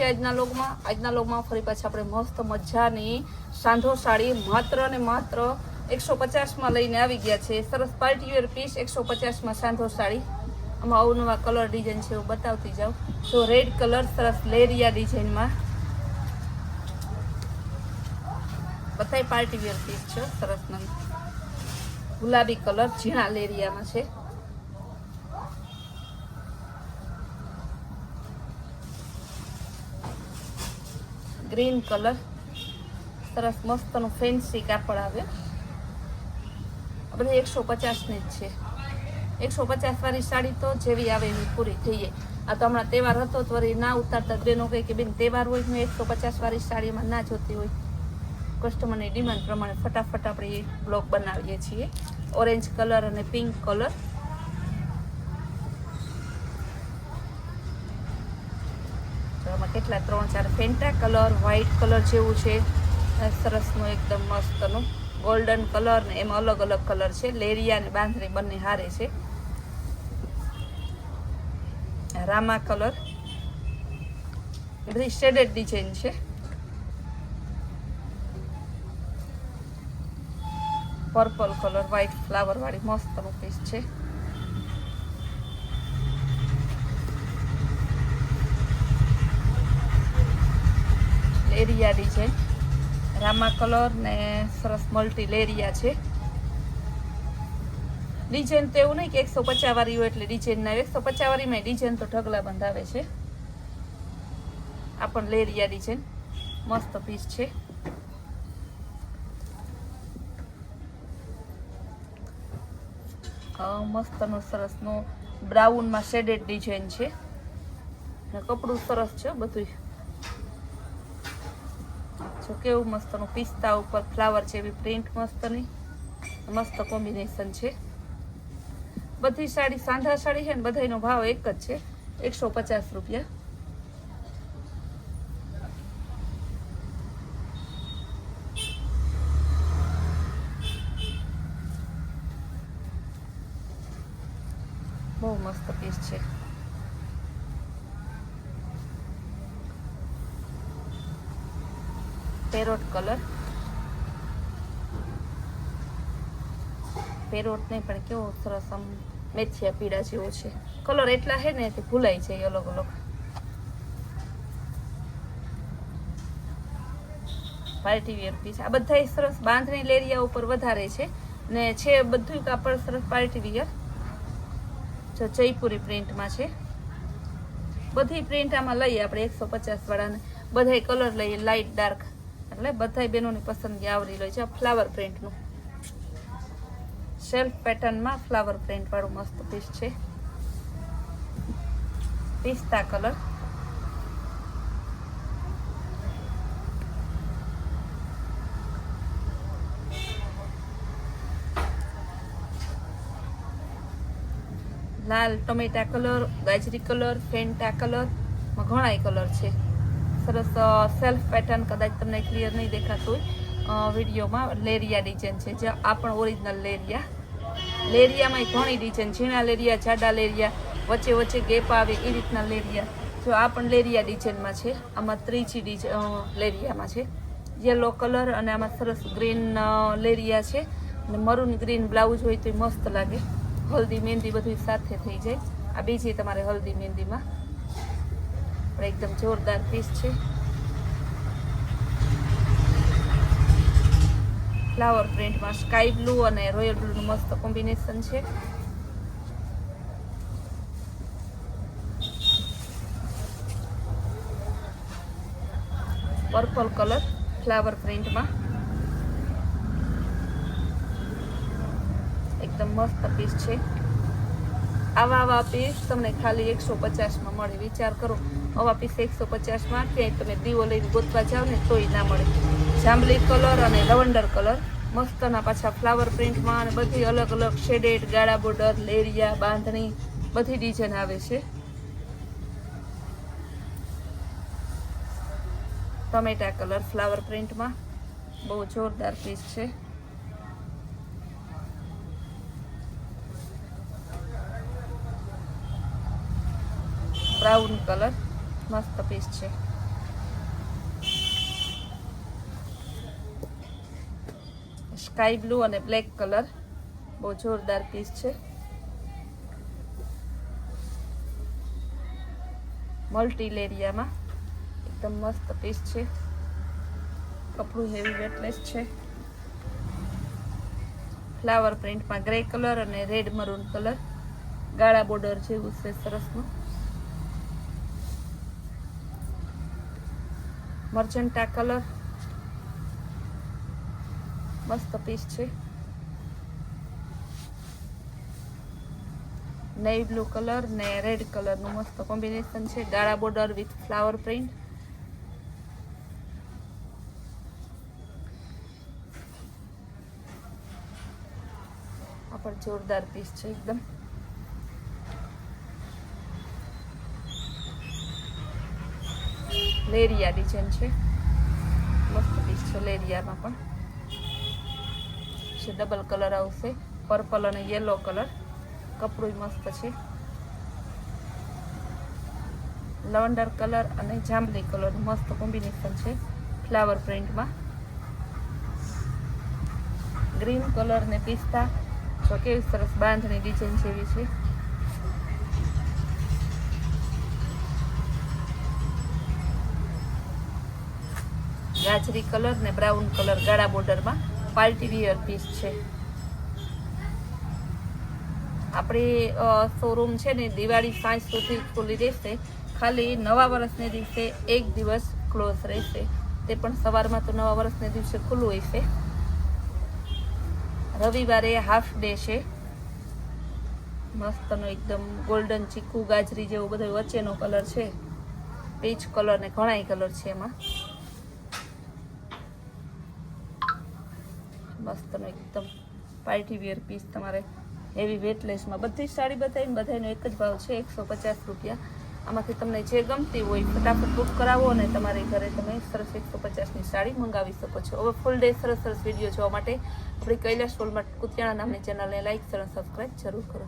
આજના લોગમાં ફરી પાછી આપણે મસ્ત મજાની સાંધો સાડી માત્ર ને માત્ર 150 લઈને આવી ગયા છે. સરસ પાર્ટી વેર પીસ 150 સાંધો સાડી. આમાં અવનવા કલર ડિઝાઇન છે, હું બતાવતી જાઉં. તો રેડ કલર સરસ લેરિયા ડિઝાઇનમાં બધાય પાર્ટી વેર પીસ છે. સરસ ગુલાબી કલર ઝીણા લેરિયામાં છે. ગ્રીન કલર સરસ મસ્તનું ફેન્સી કાપડ આવે. આ બધી 150 ની જ છે. 150 વાળી સાડી તો જેવી આવે એવી પૂરી થઈ જાય. આ તો હમણાં તહેવાર હતો તો વળી ના ઉતારતા બેનો કહે કે બેન તહેવાર હોય ને 150 વાળી સાડીમાં ના જોતી હોય. કસ્ટમરની ડિમાન્ડ પ્રમાણે ફટાફટ આપણે એ બ્લોક બનાવીએ છીએ. ઓરેન્જ કલર અને પિંક કલર. આમાં કેટલા 3-4 ફેન્ટા કલર, વ્હાઈટ કલર જેવું છે, સરસનું એકદમ મસ્તનું ગોલ્ડન કલર ને એમાં અલગ અલગ કલર છે. લેરિયા અને બાંધણી બંને હારે છે. રામા કલર બધી શેડેડ ડિઝાઇન છે. પર્પલ કલર વ્હાઈટ ફ્લાવર વાળી મસ્તનું પીસ છે. લેરિયા ડિઝાઇન રામા કલર ને સરસ મલ્ટી લેરિયા છે. ડિઝાઇન તો એવું નહીં કે 150 વાળી હોય એટલે ડિઝાઇન ના. 150 વાળીમાં ડિઝાઇન તો ઢગલા બંધાવે છે. આ પણ લેરિયા ડિઝાઇન મસ્ત પીસ છે. મસ્તનું સરસનું બ્રાઉનમાં શેડેડ ડિઝાઇન છે. કપડું સરસ છે બધું. જો કેવું મસ્તનું પિસ્તા ઉપર ફ્લાવર જેવી પ્રિન્ટ મસ્તની મસ્ત કોમ્બિનેશન છે. બધી સાડી સાંધા સાડી છે ને બધાનો ભાવ એક જ છે, 150 રૂપિયા. બહુ મસ્ત પીસ છે. Parrot colour. પેરોટ નહીં પણ કેવો સરસ આમ મેથિયા પીળા જેવો છે. કલર એટલા છે ને તે ભૂલાઈ જાય અલગ અલગ. Party wear piece. આ બધા સરસ બાંધણી લેરિયા ઉપર વધારે છે ને છે બધું કાપડ સરસ પાર્ટી વેર. જો જયપુરી પ્રિન્ટમાં છે. બધી પ્રિન્ટ આમાં લઈએ આપણે 150 વાળાને. બધા કલર લઈએ લાઇટ ડાર્ક, એટલે બધા બહેનોની પસંદગી આવરી લે છે. ફ્લાવર પ્રિન્ટનું સેલ્ફ પેટર્નમાં ફ્લાવર પ્રિન્ટ વાળું મસ્ત પીસ છે. પિસ્તા કલર. લાલ ટમેટા કલર, ગાજરી કલર, ફેન્ટા કલર, ઘણા કલર છે. સરસ સેલ્ફ પેટર્ન કદાચ તમને ક્લિયર નહીં દેખાતું હોય વિડીયોમાં. લેરિયા ડિઝાઇન છે. જે આ પણ ઓરિજિનલ લેરિયા. લેરિયામાં ઘણી ડિઝાઇન, ઝીણા લેરિયા, જાડા લેરિયા, વચ્ચે વચ્ચે ગેપ આવે એ રીતના લેરિયા. જો આ પણ લેરિયા ડિઝાઇનમાં છે. આમાં ત્રીજી લેરિયામાં છે. યલો કલર અને આમાં સરસ ગ્રીન લેરિયા છે અને મરૂન ગ્રીન બ્લાઉઝ હોય તો મસ્ત લાગે. હલ્દી મહેંદી બધું સાથે થઈ જાય. આ બીજી તમારે હલ્દી મહેંદીમાં પણ એકદમ જોરદાર પીસ છે. ફ્લાવર પ્રિન્ટમાં સ્કાય બ્લુ અને રોયલ બ્લુનું મસ્ત કોમ્બિનેશન છે. પર્પલ કલર ફ્લાવર પ્રિન્ટમાં એકદમ મસ્ત પીસ છે. આવા પીસ તમને ખાલી 150 મળે. વિચાર કરો, આવા પીસ 150 ક્યાંય તમે દીવો લઈને ગોતવા જાવ ને તોય ના મળે. જાંબલી કલર અને લવંડર કલર મસ્તના પાછા ફ્લાવર પ્રિન્ટમાં અને બધી અલગ અલગ શેડેડ, ગાળા બોર્ડર, લેરિયા, બાંધણી બધી ડિઝાઇન આવે છે. ટમેટા કલર ફ્લાવર પ્રિન્ટમાં બહુ જોરદાર પીસ છે. બ્રાઉન કલર મસ્ત પીસ છે. સ્કાય બ્લુ અને બ્લેક કલર, બહુ જોરદાર પીસ છે. મલ્ટી લેરિયામાં એકદમ મસ્ત પીસ છે. કપડું હેવી વેટલેસ છે. ફ્લાવર પ્રિન્ટમાં ગ્રે કલર અને રેડ મરૂન કલર, ગાળા બોર્ડર જેવું છે સરસનું. મર્જન્ટા કલર, મસ્ત પીસ છે. નેવી બ્લુ કલર ને રેડ કલરનું મસ્ત કોમ્બિનેશન છે. ગાળા બોર્ડર વિથ ફ્લાવર પ્રિન્ટ. આ પણ જોરદાર પીસ છે એકદમ. લેરિયા ડિઝાઇન છે, મસ્ત પીસ છે. લેરિયામાં પણ છે ડબલ કલર આવશે, પર્પલ અને યેલો કલર. કપડું મસ્ત છે. લવંડર કલર અને જાંબલી કલર મસ્ત કોમ્બિનેશન છે ફ્લાવર પ્રિન્ટમાં. ગ્રીન કલર ને પિસ્તા, જો કેવી સરસ બાંધણી ડિઝાઇન જેવી છે. ગાજરી કલર ને બ્રાઉન કલર ગાળા બોર્ડરમાં પાર્ટી વિયર પીસ છે. આપણી શોરૂમ છે ને દિવાળી સાંજ સુધી ખુલ્લી રહેશે. ખાલી નવા વર્ષને દિવસે એક દિવસ ક્લોઝ રહેશે, તે પણ સવારમાં તો નવા વર્ષને દિવસે ખુલ્લું હશે. રવિવારે હાફ ડે છે. મસ્તનો એકદમ ગોલ્ડન ચીકુ ગાજરી જેવો બધો વચ્ચેનો કલર છે. પીચ કલર ને ઘણાય કલર છે એમાં. મસ્તનો એકદમ પાર્ટી વેર પીસ તમારે હેવી વેટલેસમાં. બધી સાડી બતાવીને બધાનો એક જ ભાવ છે 150 રૂપિયા. આમાંથી તમને જે ગમતી હોય ફટાફટ બુક કરાવો અને તમારી ઘરે તમે સરસ 150ની સાડી મંગાવી શકો છો. હવે ફૂલ ડે સરસ વિડીયો જોવા માટે આપણી કૈલાશ વોલમાર્ટ કુતિયાણા નામની ચેનલને લાઈક, શેર અને સબસ્ક્રાઈબ જરૂર કરો.